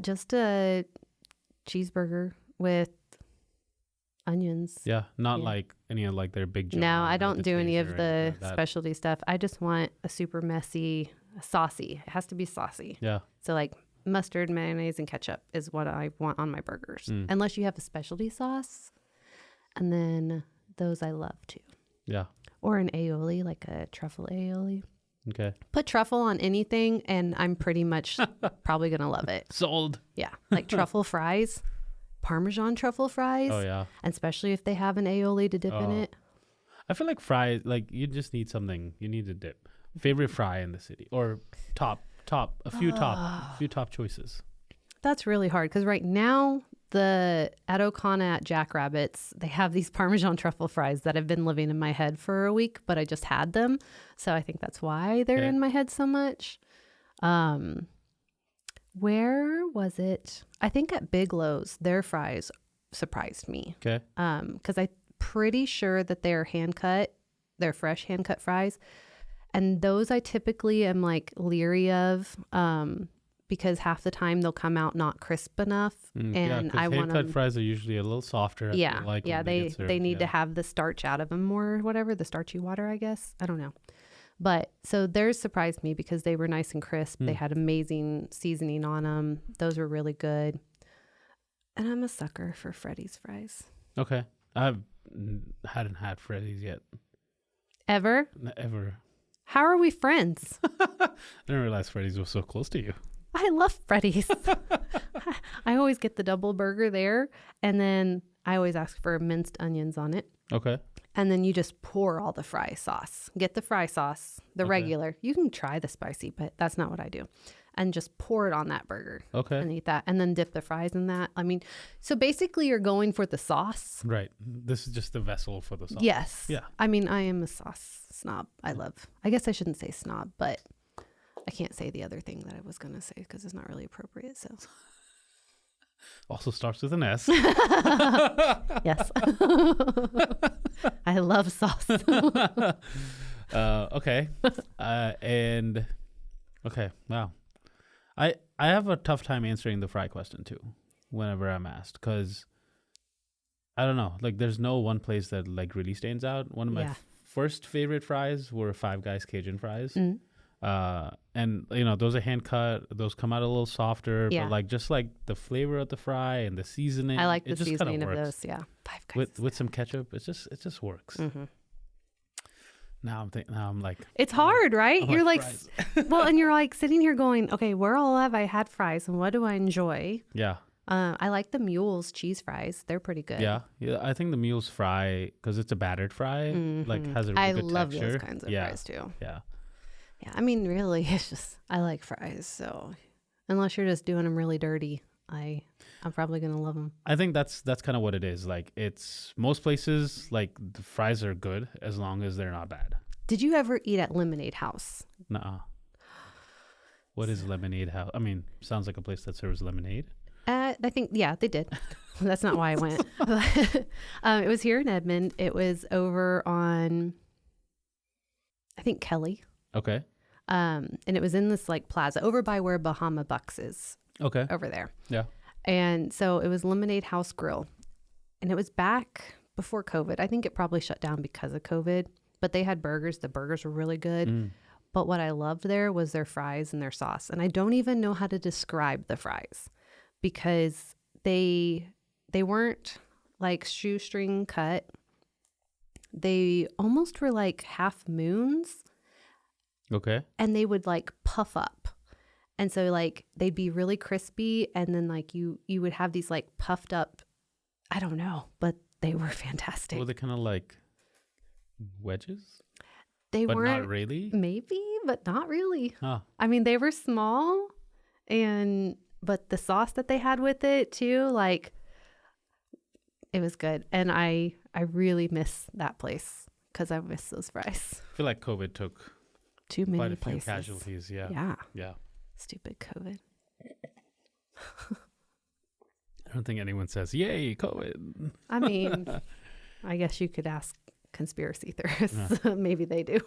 Just a cheeseburger with onions. Yeah, not like any of like their big. No, I don't do any of the specialty stuff. I just want a super messy, saucy. It has to be saucy. Yeah. So like mustard, mayonnaise, and ketchup is what I want on my burgers. Unless you have a specialty sauce, and then those I love too. Yeah. Or an aioli, like a truffle aioli. Okay. Put truffle on anything, and I'm pretty much probably gonna love it. Sold. Yeah, like truffle fries. Parmesan truffle fries. Oh yeah. And especially if they have an aioli to dip in it. I feel like fries, like you just need something. You need to dip. Favorite fry in the city, or a few top choices. That's really hard because right now at O'Connor at Jackrabbits, they have these Parmesan truffle fries that have been living in my head for a week, but I just had them, so I think that's why they're in my head so much. Where was it? I think at Bigelow's, their fries surprised me. Okay. Because I'm pretty sure that they're they're fresh hand cut fries. And those I typically am like leery of because half the time they'll come out not crisp enough. And I want hand cut fries are usually a little softer. Yeah. They need to have the starch out of them more, or whatever, the starchy water, I guess. I don't know. But so theirs surprised me because they were nice and crisp. They had amazing seasoning on them. Those were really good. And I'm a sucker for Freddy's fries. Okay. I hadn't had Freddy's yet. Ever? Ever. How are we friends? I didn't realize Freddy's was so close to you. I love Freddy's. I always get the double burger there. And then I always ask for minced onions on it. Okay. And then you just pour all the fry sauce. Get the fry sauce, the regular. You can try the spicy, but that's not what I do. And just pour it on that burger. Okay. And eat that. And then dip the fries in that. I mean, so basically you're going for the sauce. Right. This is just the vessel for the sauce. Yes. Yeah. I mean, I am a sauce snob. I guess I shouldn't say snob, but I can't say the other thing that I was going to say because it's not really appropriate. So. Also starts with an S. Yes. I love sauce. Okay. Okay. Wow. I have a tough time answering the fry question too whenever I'm asked because I don't know. Like there's no one place that like really stands out. One of my first favorite fries were Five Guys Cajun fries. And you know, those are hand cut. Those come out a little softer, but like just like the flavor of the fry and the seasoning. I like the seasoning of those. Yeah, Five Guys with some ketchup. It just works. Now I'm like, it's hard, right? You're like, well, and you're like sitting here going, okay, where all have I had fries and what do I enjoy? Yeah. I like the Mule's cheese fries. They're pretty good. Yeah. I think the Mule's fry, because it's a battered fry, like has a really good texture. I love those kinds of fries too. Yeah. Yeah, I mean, really, it's just, I like fries. So unless you're just doing them really dirty, I'm probably going to love them. I think that's kind of what it is. Like it's most places, like the fries are good as long as they're not bad. Did you ever eat at Lemonade House? Nuh-uh. What is Lemonade House? I mean, sounds like a place that serves lemonade. I think, yeah, they did. That's not why I went. It was here in Edmond. It was over on, I think, Kelly. Okay. And it was in this like plaza over by where Bahama Bucks is. Okay. Over there. Yeah. And so it was Lemonade House Grill. And it was back before COVID. I think it probably shut down because of COVID. But they had burgers. The burgers were really good. But what I loved there was their fries and their sauce. And I don't even know how to describe the fries because they weren't like shoestring cut. They almost were like half moons. Okay. And they would like puff up. And so like they'd be really crispy and then like you would have these like puffed up, I don't know, but they were fantastic. Were they kind of like wedges? They but weren't not really? Maybe, but not really. Huh. I mean, they were small but the sauce that they had with it too, like it was good. And I really miss that place because I miss those fries. I feel like COVID took too many quite a places. few casualties. Yeah. Yeah. Yeah. Stupid COVID. I don't think anyone says, yay, COVID. I mean, I guess you could ask conspiracy theorists. Yeah. Maybe they do.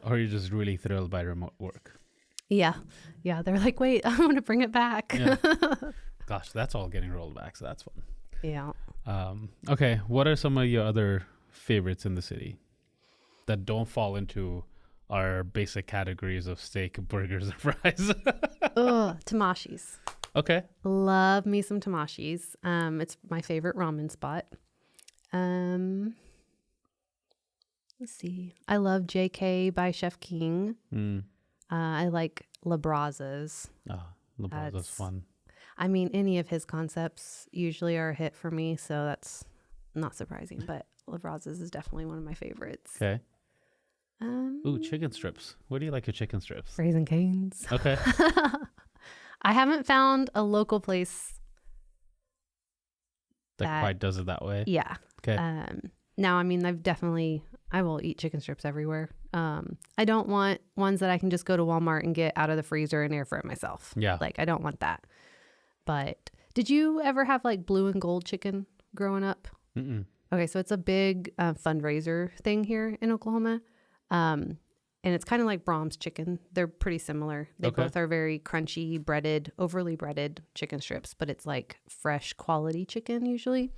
Or you're just really thrilled by remote work. Yeah. Yeah. They're like, wait, I want to bring it back. Yeah. Gosh, that's all getting rolled back. So that's fun. Yeah. Okay. What are some of your other favorites in the city that don't fall into our basic categories of steak, burgers, and fries? Tamashis. Okay. Love me some tamashis. It's my favorite ramen spot. Let's see. I love JK by Chef King. I like La Braza's. Oh, La Braza's fun. I mean, any of his concepts usually are a hit for me, so that's not surprising. But La Braza's is definitely one of my favorites. Okay. Ooh, chicken strips. Where do you like your chicken strips? Raising Cane's. Okay. I haven't found a local place that quite does it that way. Yeah. Okay. Now, I mean, I will eat chicken strips everywhere. I don't want ones that I can just go to Walmart and get out of the freezer and air fry it myself. Yeah. Like, I don't want that. But did you ever have like blue and gold chicken growing up? Mm-mm. Okay, so it's a big fundraiser thing here in Oklahoma. And it's kind of like Brahms chicken. They're pretty similar. They both are very crunchy, breaded, overly breaded chicken strips, but it's like fresh quality chicken usually.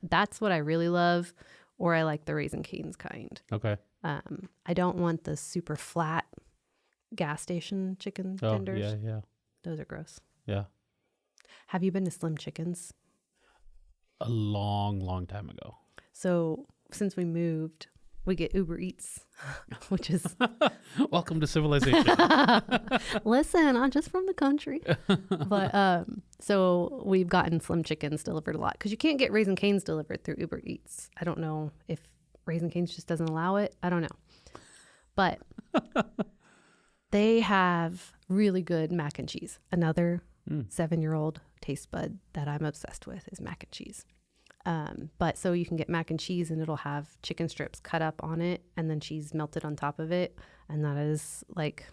That's what I really love, or I like the Raising Cane's kind. Okay. I don't want the super flat gas station chicken tenders. Yeah. Those are gross. Yeah. Have you been to Slim Chickens? A long time ago. So since we moved, we get Uber Eats, which is... Welcome to civilization. Listen, I'm just from the country. But so we've gotten Slim Chickens delivered a lot because you can't get Raising Cane's delivered through Uber Eats. I don't know if Raising Cane's just doesn't allow it. I don't know. But they have really good mac and cheese. Another 7-year-old taste bud that I'm obsessed with is mac and cheese. But so you can get mac and cheese and it'll have chicken strips cut up on it and then cheese melted on top of it. And that is like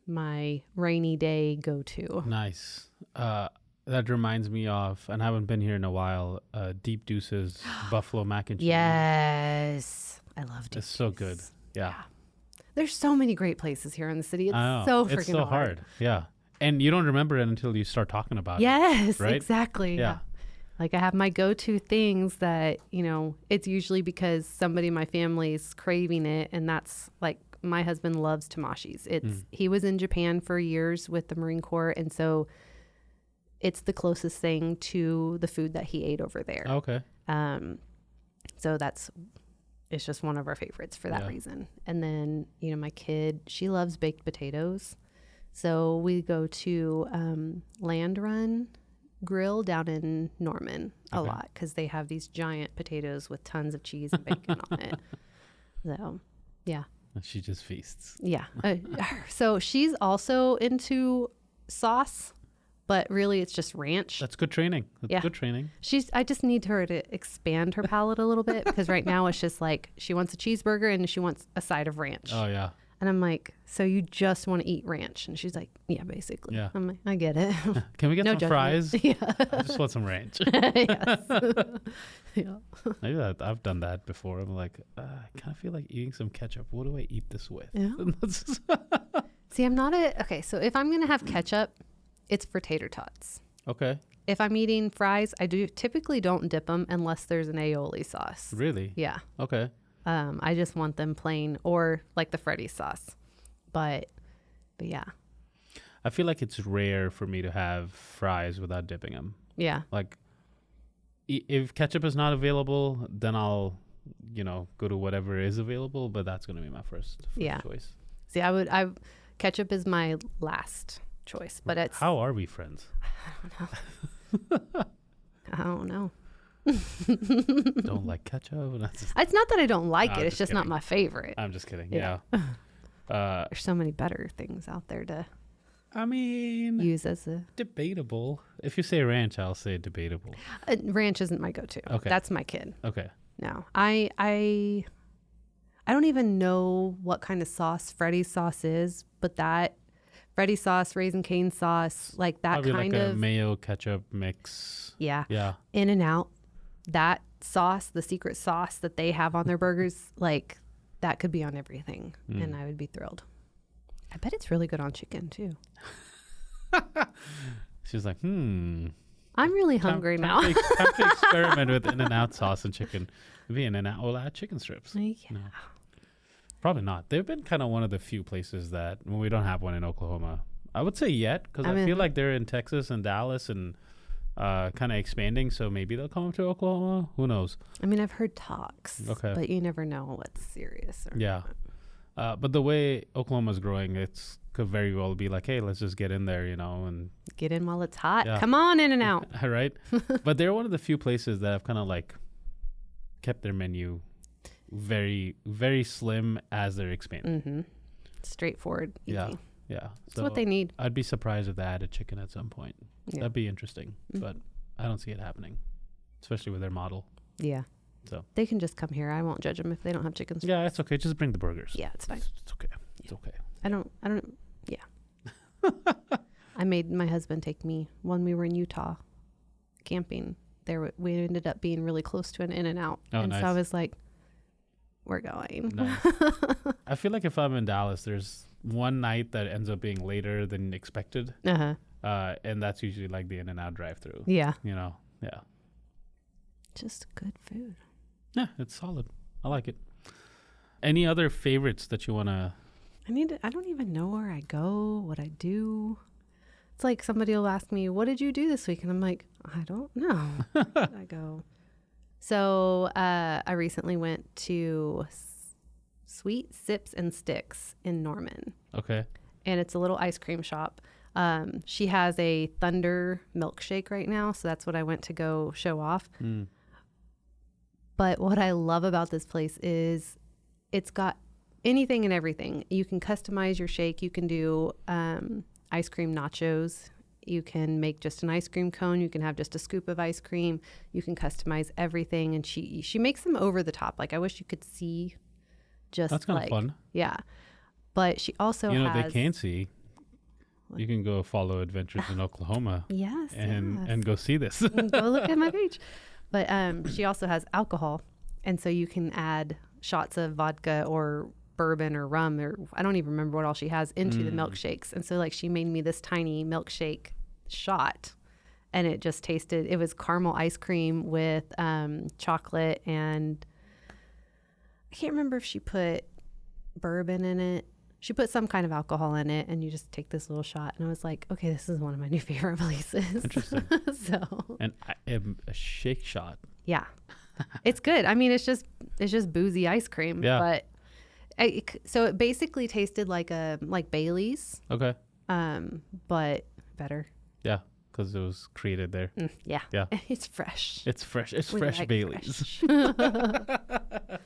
my rainy day go-to. Nice. That reminds me of, and I haven't been here in a while, Deep Deuce's buffalo mac and cheese. Yes. I love Deep It's so good. Yeah. There's so many great places here in the city. It's so freaking It's so hard. Yeah. And you don't remember it until you start talking about it. Yes, right? Exactly. Yeah. Like I have my go-to things that, it's usually because somebody in my family is craving it. And that's like, my husband loves tamashis. He was in Japan for years with the Marine Corps. And so it's the closest thing to the food that he ate over there. Okay. So it's just one of our favorites for that reason. And then, my kid, she loves baked potatoes. So we go to Land Run Grill down in Norman a lot because they have these giant potatoes with tons of cheese and bacon on it. So, yeah. She just feasts. Yeah. So she's also into sauce, but really it's just ranch. That's good training. That's good training. I just need her to expand her palate a little bit because right now it's just like she wants a cheeseburger and she wants a side of ranch. Oh, yeah. And I'm like, so you just want to eat ranch? And she's like, yeah, basically. Yeah. I'm like, I get it. Can we get some fries? Yeah. I just want some ranch. Yes. Yeah. Maybe I've done that before. I'm like, I kind of feel like eating some ketchup. What do I eat this with? Yeah. See, okay, so if I'm going to have ketchup, it's for tater tots. Okay. If I'm eating fries, I typically don't dip them unless there's an aioli sauce. Really? Yeah. Okay. I just want them plain or like the Freddy's sauce. But yeah. I feel like it's rare for me to have fries without dipping them. Yeah. Like if ketchup is not available, then I'll, go to whatever is available, but that's going to be my first choice. See, ketchup is my last choice, but it's... How are we friends? I don't know. Don't like ketchup? It's not that I don't like it. It's just not my favorite. I'm just kidding. Yeah. There's so many better things out there to use as a... Debatable. If you say ranch, I'll say debatable. Ranch isn't my go-to. Okay. That's my kid. Okay. No. I don't even know what kind of sauce Freddy's sauce is, but that Freddy sauce, Raising Cane sauce, like that probably kind like of a mayo ketchup mix. Yeah. Yeah. In-N-Out. That sauce, the secret sauce that they have on their burgers, like that could be on everything, and I would be thrilled. I bet it's really good on chicken too. She's like, I'm really hungry now. Time to experiment with In-N-Out sauce and chicken. Maybe In-N-Out will add chicken strips. Yeah. No. Probably not. They've been kind of one of the few places that, when we don't have one in Oklahoma, I would say yet, because I feel like they're in Texas and Dallas and kind of expanding, so maybe they'll come up to Oklahoma. Who knows? I mean, I've heard talks, but you never know what's serious. But the way Oklahoma's growing, it's could very well be like, hey, let's just get in there, and get in while it's hot. Yeah. Come on, In-N-Out. Right? But they're one of the few places that have kind of like kept their menu very, very slim as they're expanding. Mm-hmm. Straightforward. Easy. Yeah. That's what they need. I'd be surprised if they added chicken at some point. Yeah. That'd be interesting, but I don't see it happening, especially with their model. Yeah. So they can just come here. I won't judge them if they don't have chicken strips. Yeah, it's okay. Just bring the burgers. Yeah, it's fine. It's okay. It's okay. I don't. Yeah. I made my husband take me when we were in Utah camping. We ended up being really close to an In-N-Out. Oh, nice. So I was like, we're going. Nice. I feel like if I'm in Dallas, there's one night that ends up being later than expected. And that's usually like the In-N-Out drive-through. Yeah. Yeah. Just good food. Yeah, it's solid. I like it. Any other favorites that you want to... I don't even know where I go, what I do. It's like somebody will ask me, what did you do this week? And I'm like, I don't know. I go. So I recently went to Sweet Sips and Sticks in Norman. Okay. And it's a little ice cream shop. She has a Thunder milkshake right now, so that's what I went to go show off. But what I love about this place is it's got anything and everything. You can customize your shake. You can do ice cream nachos. You can make just an ice cream cone. You can have just a scoop of ice cream. You can customize everything. And she makes them over the top. Like, I wish you could see just that's kind of fun. Yeah. But she also has... they can see. You can go follow Adventures in Oklahoma. Yes. And go see this. Go look at my page. But she also has alcohol. And so you can add shots of vodka or bourbon or rum, or I don't even remember what all she has, into the milkshakes. And so like she made me this tiny milkshake shot, and it just tasted, it was caramel ice cream with chocolate, and I can't remember if she put bourbon in it. She put some kind of alcohol in it, and you just take this little shot. And I was like, okay, this is one of my new favorite places. Interesting. So. And a shake shot. Yeah. It's good. I mean, it's just boozy ice cream. Yeah. But so it basically tasted like Bailey's. Okay. But better. Yeah, because it was created there. Yeah. Yeah. It's fresh. It's fresh. It's fresh like Bailey's. What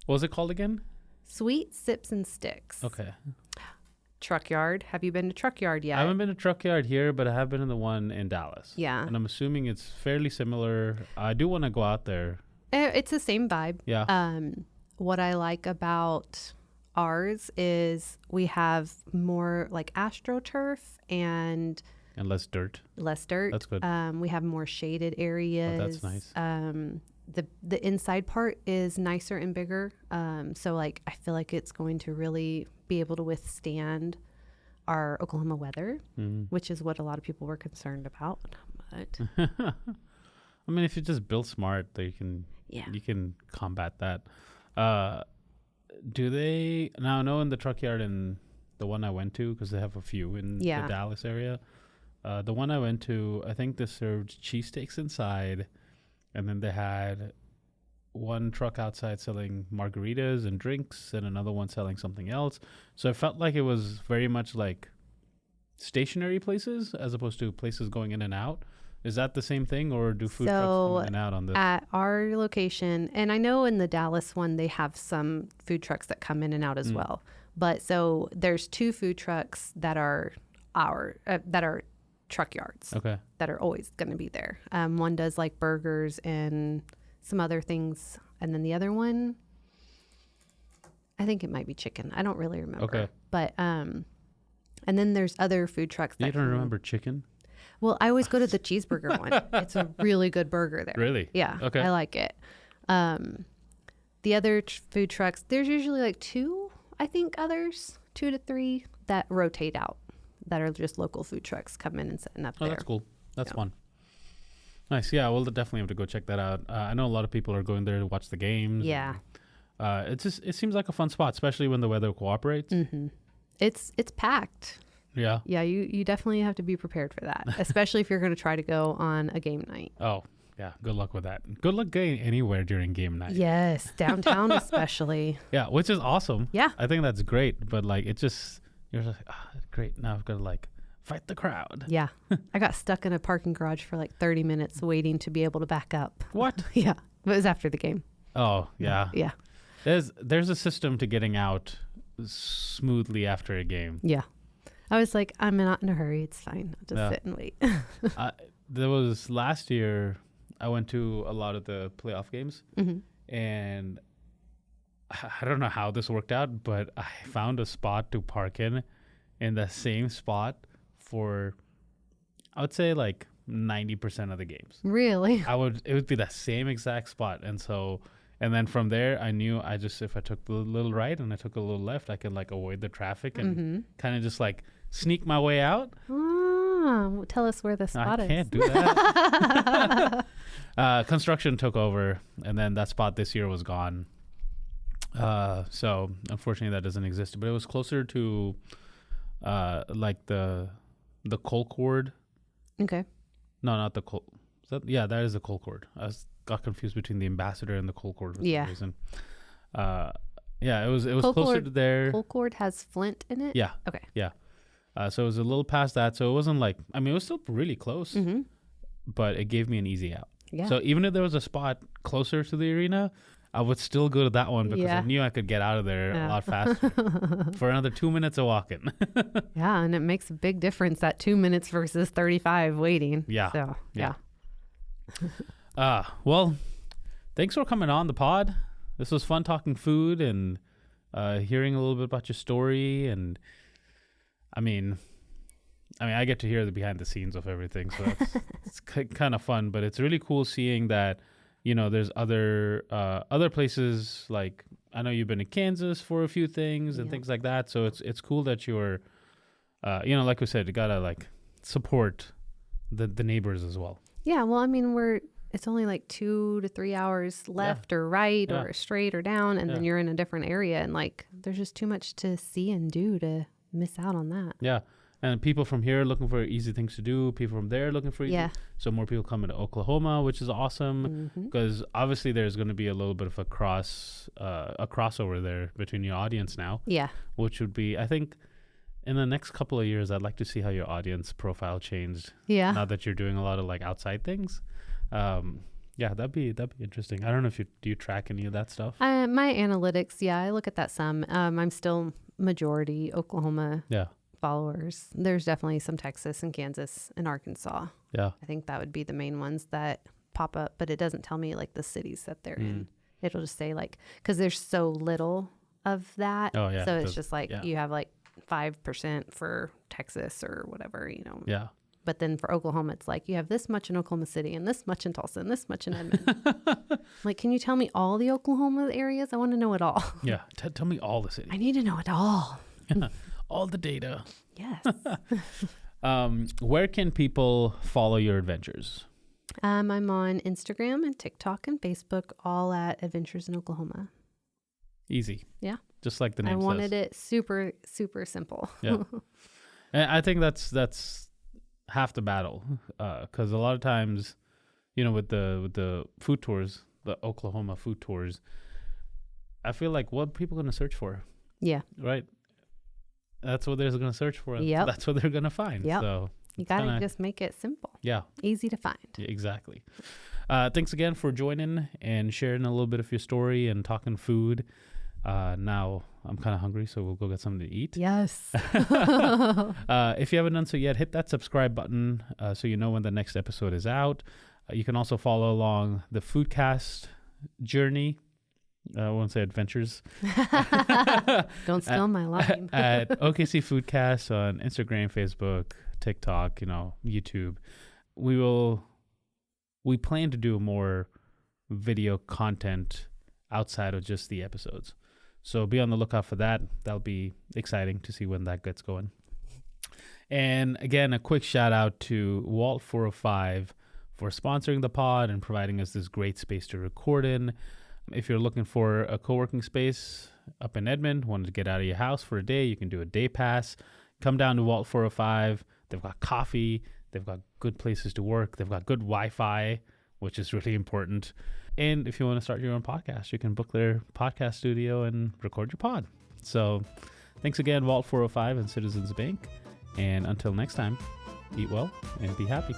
was it called again? Sweet Sips and Sticks. Okay. Truck Yard. Have you been to Truck Yard yet? I haven't been to Truck Yard here, but I have been in the one in Dallas. Yeah. And I'm assuming it's fairly similar. I do want to go out there. It's the same vibe. Yeah. What I like about ours is we have more like AstroTurf and less dirt. Less dirt. That's good. We have more shaded areas. Oh, that's nice. The inside part is nicer and bigger. So like I feel like it's going to really be able to withstand our Oklahoma weather, which is what a lot of people were concerned about. But I mean, if you just build smart, you can combat that. Do they now? I know in the Truck Yard and the one I went to, because they have a few in the Dallas area. The one I went to, I think they served cheesesteaks inside, and then they had one truck outside selling margaritas and drinks, and another one selling something else. So it felt like it was very much like stationary places as opposed to places going in and out. Is that the same thing, or do food trucks come in and out on this? At our location, and I know in the Dallas one, they have some food trucks that come in and out as well. But so there's 2 food trucks that are Truck Yards. Okay. That are always going to be there. One does like burgers and some other things. And then the other one, I think it might be chicken. I don't really remember. Okay. But, and then there's other food trucks. You don't remember chicken? Well, I always go to the cheeseburger one. It's a really good burger there. Really? Yeah. Okay. I like it. The other food trucks, there's usually like 2, I think, 2 to 3 that rotate out, that are just local food trucks come in and setting up there. Oh, that's cool. That's fun. Nice. Yeah, we'll definitely have to go check that out. I know a lot of people are going there to watch the games. Yeah. It seems like a fun spot, especially when the weather cooperates. Mm-hmm. It's packed. Yeah. Yeah, you definitely have to be prepared for that, especially if you're going to try to go on a game night. Oh, yeah. Good luck with that. Good luck getting anywhere during game night. Yes, downtown especially. Yeah, which is awesome. Yeah. I think that's great, but like you're just like, great. Now I've got to like fight the crowd. Yeah. I got stuck in a parking garage for like 30 minutes waiting to be able to back up. What? Yeah. It was after the game. Oh, yeah. Yeah. There's a system to getting out smoothly after a game. Yeah. I was like, I'm not in a hurry. It's fine. I'll just sit and wait. There was last year, I went to a lot of the playoff games, and I don't know how this worked out, but I found a spot to park in the same spot for, I would say, like 90% of the games. Really? It would be the same exact spot. And then from there, I knew if I took the little right and I took a little left, I could like avoid the traffic and kind of just like sneak my way out. Oh, tell us where the spot is. I can't do that. Construction took over, and then that spot this year was gone. So unfortunately that doesn't exist, but it was closer to like the Colcord. Okay. No, not the Col. Yeah, that is the Colcord. Got confused between the Ambassador and the Colcord for some reason. Yeah, it was closer to there. Colcord has Flint in it? Yeah. Okay. Yeah. So it was a little past that. So it wasn't like, I mean, it was still really close, but it gave me an easy out. Yeah. So even if there was a spot closer to the arena, I would still go to that one because I knew I could get out of there a lot faster for another 2 minutes of walking. Yeah. And it makes a big difference, that 2 minutes versus 35 waiting. Yeah. So, yeah. Well, thanks for coming on the pod. This was fun talking food and hearing a little bit about your story. And I mean, I get to hear the behind the scenes of everything, so it's kind of fun. But it's really cool seeing that, you know, there's other places. Like I know you've been to Kansas for a few things and things like that. So it's cool that you're, you know, like we said, you gotta like support the neighbors as well. Yeah. Well, I mean, it's only like 2 to 3 hours left or right or straight or down, and then you're in a different area, and like there's just too much to see and do to miss out on that. Yeah. And people from here looking for easy things to do, people from there looking for easy. So more people come into Oklahoma, which is awesome because obviously there's going to be a little bit of a crossover there between your audience now. Yeah. Which would be, I think, in the next couple of years, I'd like to see how your audience profile changed. Yeah. Now that you're doing a lot of like outside things. Yeah, that'd be interesting. I don't know if do you track any of that stuff? My analytics, I look at that some. I'm still majority Oklahoma followers. There's definitely some Texas and Kansas and Arkansas. Yeah. I think that would be the main ones that pop up, but it doesn't tell me like the cities that they're in. It'll just say like, because there's so little of that. Oh, yeah. So it's just like you have like 5% for Texas or whatever, you know. Yeah. But then for Oklahoma, it's like you have this much in Oklahoma City and this much in Tulsa and this much in Edmond. Like, can you tell me all the Oklahoma areas? I want to know it all. Yeah. Tell me all the cities. I need to know it all. All the data. Yes. Where can people follow your adventures? I'm on Instagram and TikTok and Facebook, all at Adventures in Oklahoma. Easy. Yeah. Just like the name says. I wanted it super, super simple. Yeah. And I think that's half the battle, because a lot of times, you know, with the food tours, the Oklahoma food tours, I feel like what people are going to search for. Yeah. Right. That's what they're going to search for. Yeah. That's what they're going to find. Yeah. So you got to just make it simple. Yeah. Easy to find. Yeah, exactly. Thanks again for joining and sharing a little bit of your story and talking food. Now I'm kind of hungry, so we'll go get something to eat. Yes. If you haven't done so yet, hit that subscribe button so you know when the next episode is out. You can also follow along the Foodcast journey. I won't say adventures. Don't steal my line. At OKC Foodcast on Instagram, Facebook, TikTok, you know, YouTube. We plan to do more video content outside of just the episodes. So be on the lookout for that. That'll be exciting to see when that gets going. And again, a quick shout out to Walt 405 for sponsoring the pod and providing us this great space to record in. If you're looking for a co-working space up in Edmond, wanted to get out of your house for a day, you can do a day pass. Come down to Walt 405. They've got coffee. They've got good places to work. They've got good Wi-Fi, which is really important. And if you want to start your own podcast, you can book their podcast studio and record your pod. So thanks again, Walt 405 and Citizens Bank. And until next time, eat well and be happy.